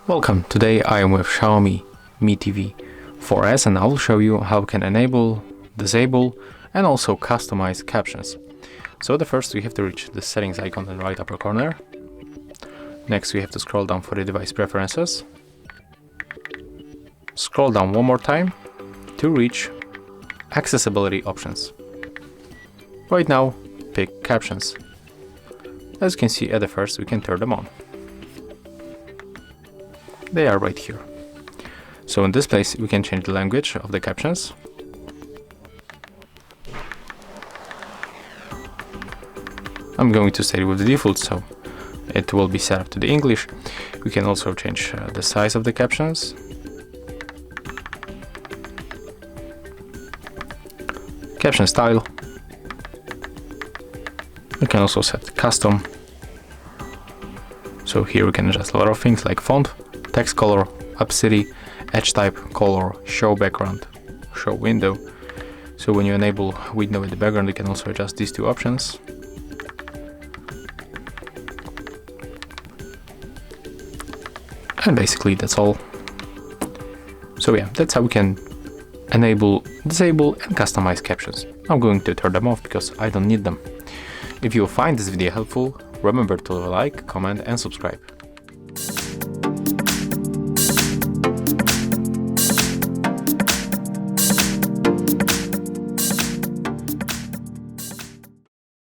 Welcome, today I am with XIAOMI Mi TV 4S and I will show you how we can enable, disable and also customize captions. So first we have to reach the settings icon in the right upper corner. Next we have to scroll down for the device preferences. Scroll down one more time to reach accessibility options. Right now pick captions. As you can see at the first we can turn them on. They are right here. So in this place we can change the language of the captions. I'm going to stay with the default, so it will be set up to the English. We can also change the size of the captions. Caption style. We can also set custom. So here we can adjust a lot of things like font, text color, opacity, edge type, color, show background, show window. So when you enable window in the background, you can also adjust these two options. And basically that's all. So yeah, that's how we can enable, disable and customize captions. I'm going to turn them off because I don't need them. If you find this video helpful, remember to like, comment and subscribe.